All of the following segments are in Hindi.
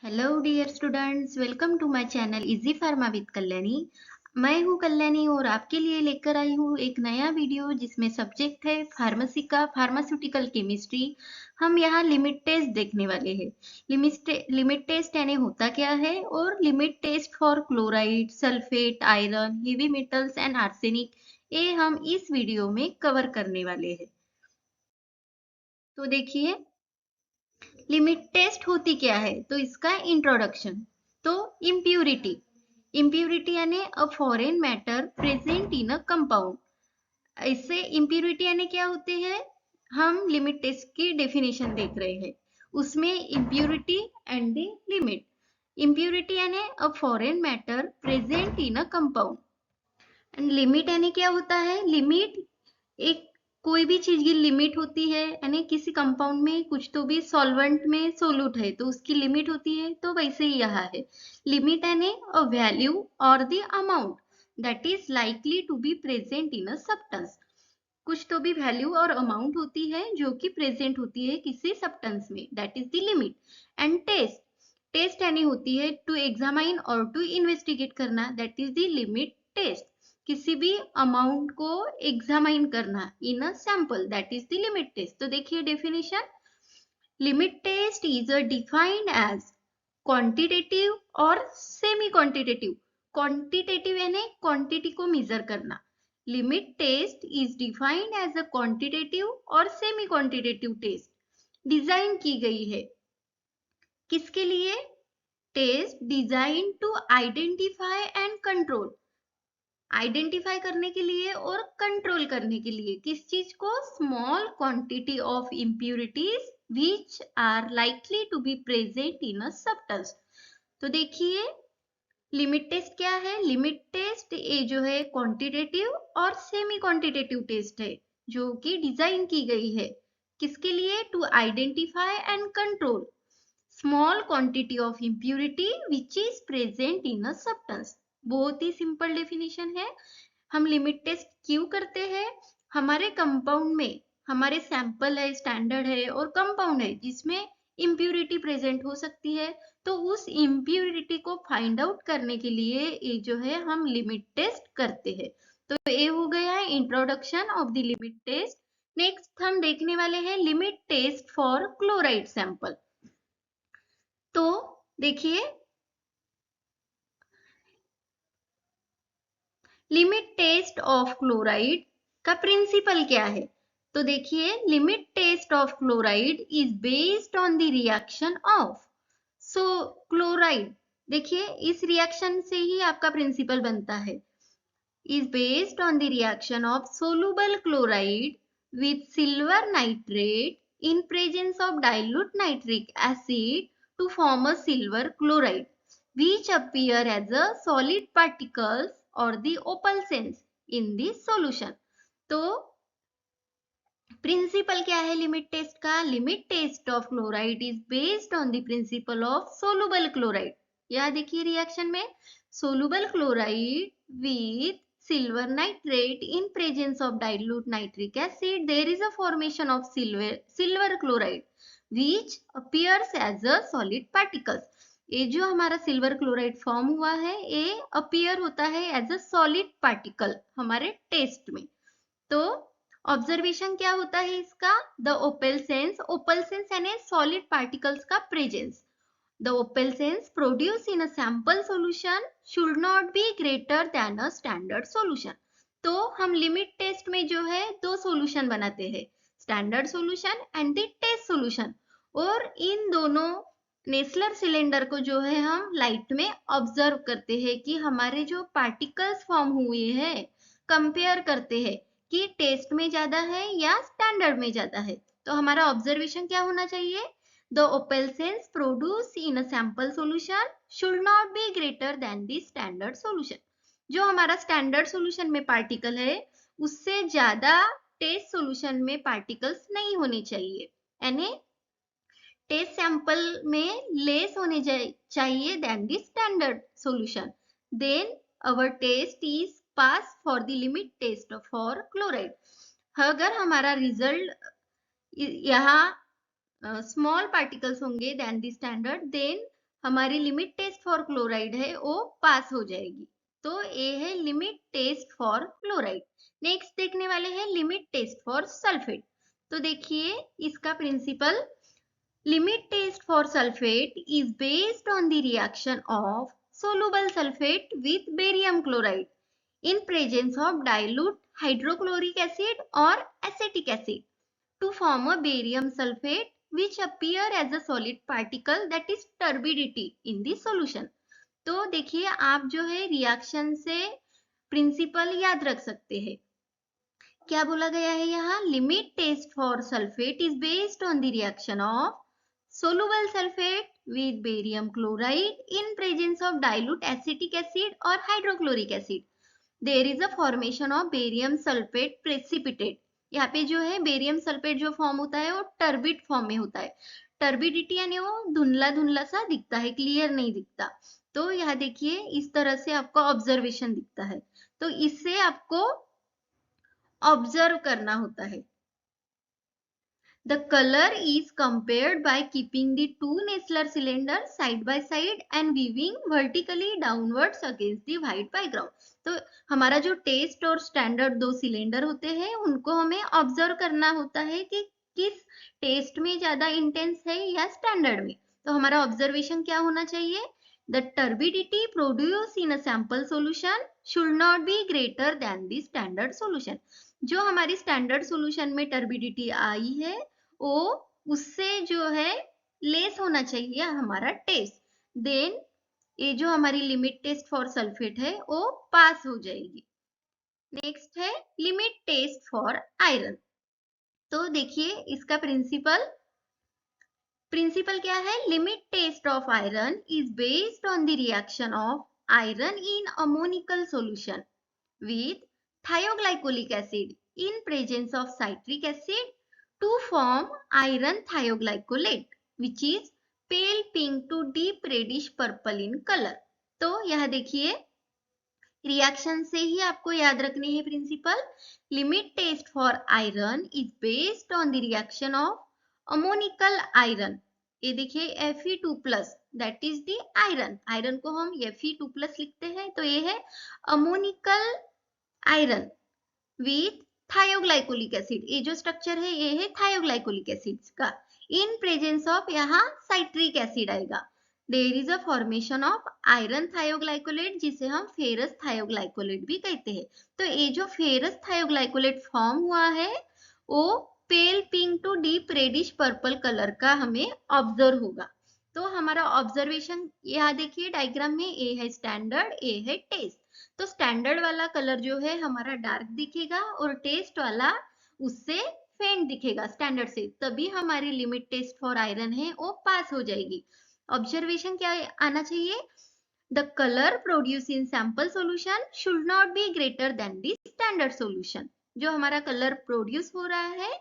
Hello dear students, welcome to my channel easy pharma with Kalyani. मैं हूं कल्याणी और आपके लिए लेकर आई हूं एक नया वीडियो जिसमें सब्जेक्ट है फार्मेसी का फार्मास्यूटिकल केमिस्ट्री। हम यहाँ लिमिट टेस्ट देखने वाले हैं। लिमिट टेस्ट यानी होता क्या है और limit test for chloride, sulphate, iron, heavy metals and arsenic, ये हम इस वीडियो में कवर करने वाले हैं। तो देखिए, लिमिट टेस्ट होती क्या है, तो इसका इंट्रोडक्शन। तो इम्प्यूरिटी, इम्प्यूरिटी यानी a foreign matter present in a compound. इससे इम्प्यूरिटी यानी क्या होते हैं, हम लिमिट टेस्ट की डेफिनेशन देख रहे हैं। उसमें impurity and the limit. Impurity यानी a foreign matter present in a compound and limit यानी क्या होता है, लिमिट एक कोई भी चीज की लिमिट होती है, यानी किसी कंपाउंड में कुछ तो भी सॉल्वेंट में सोल्यूट है तो उसकी लिमिट होती है, तो वैसे ही यहाँ है। लिमिट यानी अ वैल्यू और the amount that is likely to be present in a substance. कुछ तो भी वैल्यू और अमाउंट होती है जो कि प्रेजेंट होती है किसी सब्सटेंस में, that is the limit. And test, test यानी होती है टू एग्जामाइन और टू इन्वेस्टिगेट करना, that is the limit test. किसी भी अमाउंट को एग्जामाइन करना in a sample, that is the limit test. तो देखिए definition, limit test is defined as quantitative और सेमी क्वांटिटेटिव। क्वांटिटेटिव यानी क्वांटिटी को मेजर करना। Limit test is defined as a quantitative और सेमी क्वांटिटेटिव टेस्ट। डिजाइन की गई है किसके लिए, test design to identify and control, identify करने के लिए और कंट्रोल करने के लिए। किस चीज को, small quantity of impurities which are likely to be present in a substance. तो देखिए, लिमिट टेस्ट क्या है, लिमिट टेस्ट ये जो है क्वांटिटेटिव और सेमी क्वांटिटेटिव टेस्ट है जो कि डिजाइन की गई है किसके लिए, to identify and control small quantity of impurity which is present in a substance. बहुत ही सिंपल डेफिनेशन है। हम लिमिट टेस्ट क्यों करते हैं, हमारे कंपाउंड में हमारे सैंपल है, स्टैंडर्ड है और कंपाउंड है जिसमें इम्प्यूरिटी प्रेजेंट हो सकती है, तो उस इम्प्यूरिटी को फाइंड आउट करने के लिए ये जो है हम लिमिट टेस्ट करते हैं। तो ये हो गया है introduction of the limit test. Next हम देखने वाले हैं limit test for chloride sample. तो देखिए, लिमिट टेस्ट ऑफ क्लोराइड का प्रिंसिपल क्या है। तो देखिए, limit test of chloride is based on the reaction of, so chloride, देखिए इस रिएक्शन से ही आपका प्रिंसिपल बनता है, is based on the reaction of soluble chloride with silver nitrate in presence of dilute nitric acid to form a silver chloride which appear as a solid particles or the opalescence in the solution। तो प्रिंसिपल क्या है लिमिट टेस्ट का, limit test of chloride is based on the principle of soluble chloride. यह देखिए रिएक्शन में, soluble chloride with silver nitrate in presence of dilute nitric acid, there is a formation of silver chloride which appears as a solid particles। ये जो हमारा सिल्वर क्लोराइड फॉर्म हुआ है ये अपीयर होता है एज अ सॉलिड पार्टिकल हमारे टेस्ट में। तो ऑब्जर्वेशन क्या होता है इसका, द ओपेलसेंस, ओपेलसेंस यानी सॉलिड पार्टिकल्स का presence, the opalescence produced in a sample solution should not be greater than a standard solution। तो हम लिमिट टेस्ट में जो है दो सॉल्यूशन बनाते हैं, standard solution and the test solution, और इन दोनों नेस्लर सिलेंडर को जो है हम लाइट में ऑब्जर्व करते हैं कि हमारे जो पार्टिकल्स फॉर्म हुए हैं, कंपेयर करते हैं कि टेस्ट में ज्यादा है या स्टैंडर्ड में ज्यादा है। तो हमारा ऑब्जर्वेशन क्या होना चाहिए, the opalescence produced in a sample solution should not be greater than the standard solution। जो हमारा स्टैंडर्ड सॉल्यूशन में पार्टिकल है उससे ज्यादा टेस्ट सॉल्यूशन में पार्टिकल्स नहीं होने चाहिए, यानी टेस्ट सैंपल में लेस होने चाहिए than the standard solution, then our test is pass for the limit test for chloride. अगर हमारा रिजल्ट यहाँ स्मॉल पार्टिकल्स होंगे देन द स्टैंडर्ड, देन हमारी लिमिट टेस्ट फॉर क्लोराइड है वो पास हो जाएगी। तो ये है limit test for chloride. Next देखने वाले हैं लिमिट टेस्ट फॉर सल्फेट। तो देखिए इसका principal, limit test for sulfate is based on the reaction of soluble sulfate with barium chloride in presence of dilute hydrochloric acid or acetic acid to form a barium sulfate which appear as a solid particle that is turbidity in the solution। तो देखिए आप जो है रिएक्शन से प्रिंसिपल याद रख सकते हैं। क्या बोला गया है यहाँ, limit test for sulphate is based on the reaction of soluble sulfate with barium chloride in presence of dilute acetic acid or hydrochloric acid. There is a formation of barium sulfate precipitate। यहाँ पे जो है बेरियम सल्फेट जो फॉर्म होता है वो टर्बिड फॉर्म में होता है। टर्बिडिटी यानी वो धुंधला धुंधला सा दिखता है, क्लियर नहीं दिखता। तो यहाँ देखिए इस तरह से आपको ऑब्जर्वेशन दिखता है, तो इससे आपको ऑब्जर्व करना होता है। The color is compared by keeping the two Nessler cylinders side by side and weaving vertically downwards against the white background। तो हमारा जो टेस्ट और स्टैंडर्ड दो सिलेंडर होते हैं उनको हमें ऑब्जर्व करना होता है कि किस टेस्ट में ज्यादा इंटेंस है या स्टैंडर्ड में। तो हमारा ऑब्जर्वेशन क्या होना चाहिए, The turbidity produced in a sample solution should not be greater than the standard solution। जो हमारी स्टैंडर्ड सॉल्यूशन में टर्बिडिटी आई है वो उससे जो है लेस होना चाहिए हमारा टेस्ट। देन ये जो हमारी लिमिट टेस्ट फॉर सल्फेट है वो पास हो जाएगी। नेक्स्ट है लिमिट टेस्ट फॉर आयरन। तो देखिए इसका प्रिंसिपल क्या है, limit test of iron is based on the reaction of iron in ammoniacal solution with thioglycolic acid in presence of citric acid to form iron thioglycolate which is pale pink to deep reddish purple in color। तो यह देखिए रिएक्शन से ही आपको याद रखने हैं principle, limit test for iron is based on the reaction of ammoniacal iron. ये देखिए Fe2+ that is the iron, iron को हम Fe2+ लिखते हैं, तो ये है ammoniacal iron with thioglycolic acid. ये जो स्ट्रक्चर है ये है थायोग्लाइकोलिक एसिड का, इन प्रेजेंस ऑफ यहाँ साइट्रिक एसिड आएगा। There is a formation of iron thioglycolate जिसे हम फेरस थायोग्लाइकोलेट भी कहते हैं। तो ये जो फेरस थायोग्लाइकोलेट फॉर्म हुआ है वो pale pink to deep reddish purple colour का हमें ऑब्जर्व होगा। तो हमारा ऑब्जर्वेशन यहाँ देखिए डायग्राम में, ए है स्टैंडर्ड, ए है टेस्ट। तो स्टैंडर्ड वाला कलर जो है हमारा डार्क दिखेगा और टेस्ट वाला उससे फेंट दिखेगा स्टैंडर्ड से, तभी हमारी लिमिट टेस्ट फॉर आयरन है वो पास हो जाएगी। ऑब्जर्वेशन क्या आना चाहिए, the colour produce in sample solution should not be greater than the standard solution. जो हमारा कलर प्रोड्यूस हो रहा है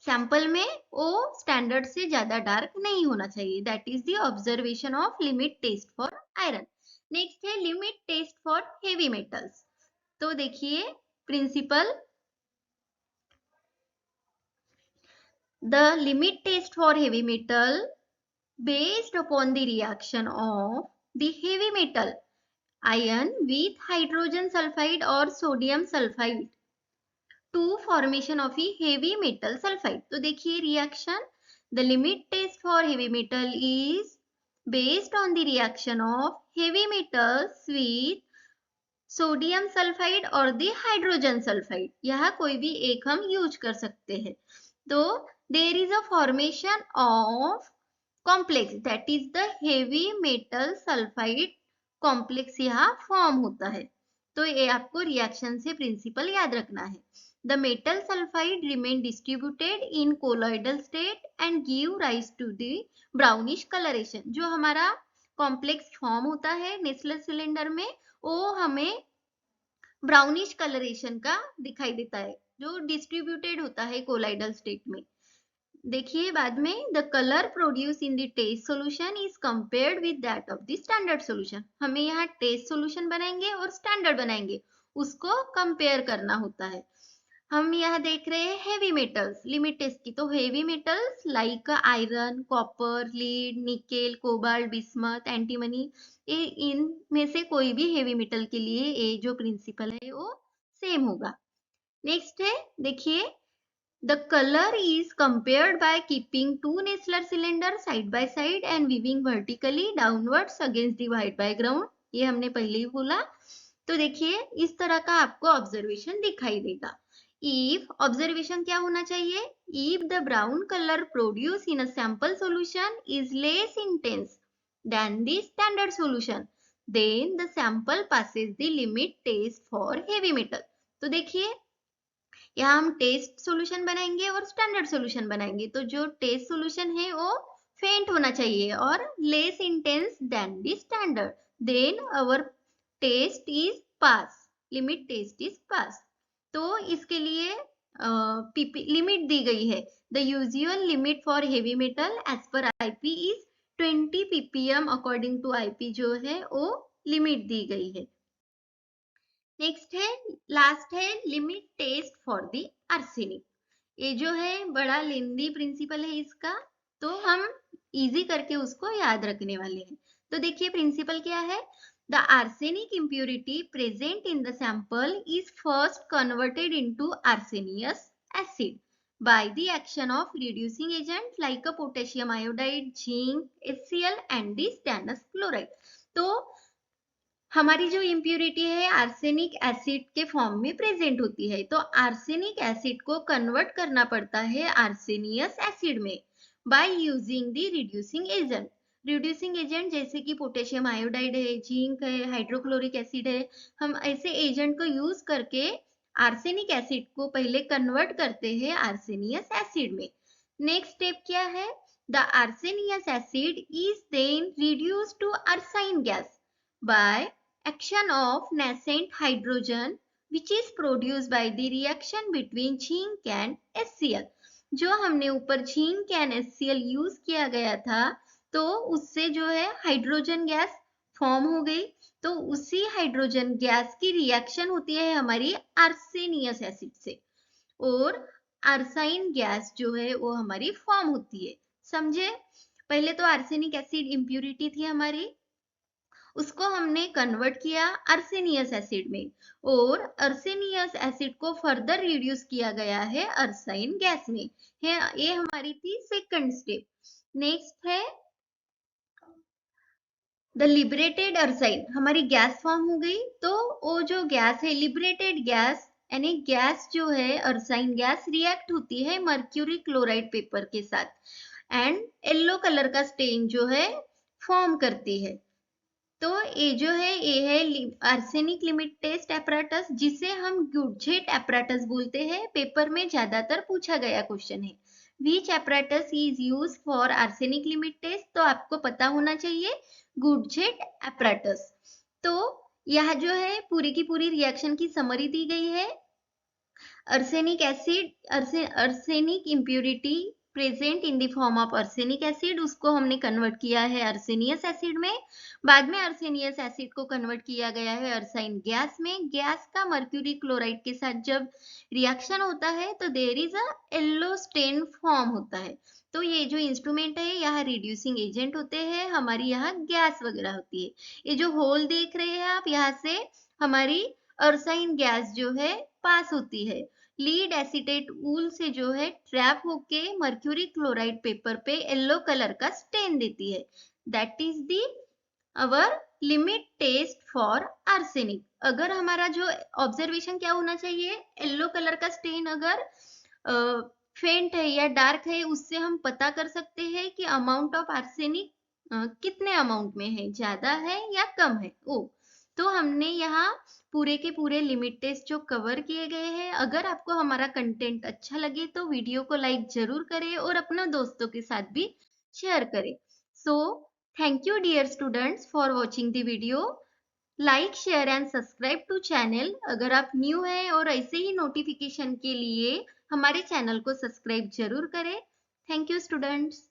सैंपल में वो स्टैंडर्ड से ज्यादा डार्क नहीं होना चाहिए। That is the observation of limit test for iron. Next है limit test for heavy metals. तो देखिए principle, the limit test for heavy metal based upon the reaction of the heavy metal ion with hydrogen sulfide or sodium sulfide to formation of a heavy metal sulfide। तो देखिए reaction, the limit test for heavy metal is based on the reaction of heavy metals with sodium sulphide और दी हाइड्रोजन सल्फाइड, यह कोई भी एक हम यूज कर सकते हैं। तो there is a formation of complex that is the heavy metal sulphide complex यहाँ फॉर्म होता है। तो ये आपको रिएक्शन से प्रिंसिपल याद रखना है। The metal sulphide remain distributed in colloidal state and give rise to the brownish colouration. जो हमारा कॉम्प्लेक्स फॉर्म होता है नेस्लर सिलेंडर में वो हमें ब्राउनिश कलरेशन का दिखाई देता है जो डिस्ट्रीब्यूटेड होता है कोलाइडल स्टेट में। देखिए बाद में, the colour produce in the test solution is compared with that of the standard solution. हमें यहाँ टेस्ट सॉल्यूशन बनाएंगे और स्टैंडर्ड बनाएंगे, उसको कंपेयर करना होता है। हम यहाँ देख रहे हैं हेवी मेटल्स, लिमिट टेस्ट की। तो heavy metals like iron, copper, lead, nickel, cobalt, bismuth, antimony, इनमें से कोई भी हेवी मेटल के लिए ये जो प्रिंसिपल है वो सेम होगा। नेक्स्ट है, देखिए, the color is compared by keeping two Nessler cylinders side by side and weaving vertically downwards against the white background। ये हमने पहले ही बोला। तो देखिए इस तरह का आपको ऑब्जर्वेशन दिखाई देगा। If ऑब्जर्वेशन क्या होना चाहिए? If the brown color produced in a sample solution is less intense than the standard solution, then the sample passes the limit test for heavy metal। तो देखिए यहाँ हम टेस्ट सॉल्यूशन बनाएंगे और स्टैंडर्ड सॉल्यूशन बनाएंगे। तो जो टेस्ट सॉल्यूशन है वो फेंट होना चाहिए और less intense than the standard, then our test is pass, limit test is pass. तो इसके लिए लिमिट दी गई है। The usual limit for heavy metal as per IP is 20 ppm according to IP जो है वो लिमिट दी गई है। नेक्स्ट है, लास्ट है limit test for the arsenic. ये जो है बड़ा लेंदी प्रिंसिपल है इसका, तो हम इजी करके उसको याद रखने वाले हैं। तो देखिए प्रिंसिपल क्या है? The arsenic impurity present in the sample is first converted into arsenious acid by the action of reducing agent like a potassium iodide, zinc, HCl and the stannous chloride। तो हमारी जो इम्प्यूरिटी है आर्सेनिक एसिड के फॉर्म में प्रेजेंट होती है। तो आर्सेनिक एसिड को कन्वर्ट करना पड़ता है आर्सेनियस एसिड में by using the reducing agent. Reducing agent जैसे कि पोटेशियम आयोडाइड है, जिंक है, हाइड्रोक्लोरिक एसिड है, हम ऐसे एजेंट को यूज करके आर्सेनिक एसिड को पहले कन्वर्ट करते हैं आर्सेनियस एसिड में। नेक्स्ट स्टेप क्या है? The arsenious acid is then reduced to arsine gas by action of nascent hydrogen which is produced by the reaction between zinc and HCl। जो हमने ऊपर जिंक एंड HCl यूज किया गया था तो उससे जो है हाइड्रोजन गैस फॉर्म हो गई। तो उसी हाइड्रोजन गैस की रिएक्शन होती है हमारी आर्सेनियस एसिड से और आर्साइन गैस जो है वो हमारी फॉर्म होती है। समझे? पहले तो आर्सेनिक एसिड इम्प्यूरिटी थी हमारी, उसको हमने कन्वर्ट किया अर्सेनियस एसिड में और अर्सेनियस एसिड को फर्दर रिड्यूस किया गया है अर्साइन गैस में। ये हमारी थी सेकंड स्टेप। नेक्स्ट है द लिबरेटेड अर्साइन। हमारी गैस फॉर्म हो गई, तो वो जो गैस है लिबरेटेड गैस यानी गैस जो है अर्साइन गैस रिएक्ट होती है मर्क्यूरी क्लोराइड पेपर के साथ एंड येलो कलर का स्टेन जो है फॉर्म करती है। तो ये जो है ये है आर्सेनिक लिमिट टेस्ट एपराटस, जिसे हम गुडजेट एपराटस बोलते हैं। पेपर में ज्यादातर पूछा गया क्वेश्चन है which apparatus is use for arsenic limit test. तो आपको पता होना चाहिए गुडजेट एपराटस। तो यह जो है पूरी की पूरी रिएक्शन की समरी दी गई है। Arsenic acid, arsenic impurity present in the form of arsenic acid, उसको हमने कन्वर्ट किया है अर्सेनियस एसिड में। बाद में अर्सेनियस एसिड को कन्वर्ट किया गया है अर्साइन गैस में। गैस का मर्क्यूरी क्लोराइड के साथ जब रिएक्शन होता है तो there is a yellow stain form होता है। तो ये जो इंस्ट्रूमेंट है यहाँ रिड्यूसिंग एजेंट होते हैं, हमारी यहाँ गैस वगैरह होती है। ये जो होल देख रहे हैं आप, यहाँ से हमारी अर्साइन गैस जो है पास होती है। लीड एसीटेट ऊल से जो है ट्रैप होके मर्क्यूरी क्लोराइड पेपर पे येलो कलर का स्टेन देती है। That is the our limit test for arsenic. अगर हमारा जो ऑब्जर्वेशन क्या होना चाहिए, येलो कलर का स्टेन अगर फेंट है या डार्क है उससे हम पता कर सकते हैं कि अमाउंट ऑफ आर्सेनिक कितने अमाउंट में है, ज्यादा है या कम है। ओ तो हमने यहाँ पूरे के पूरे लिमिट टेस्ट जो कवर किए गए हैं। अगर आपको हमारा कंटेंट अच्छा लगे तो वीडियो को लाइक जरूर करें और अपने दोस्तों के साथ भी शेयर करें। So thank you dear students for watching the video. Like share and subscribe to channel. अगर आप न्यू हैं और ऐसे ही नोटिफिकेशन के लिए हमारे चैनल को सब्सक्राइब जरूर करें। Thank you students.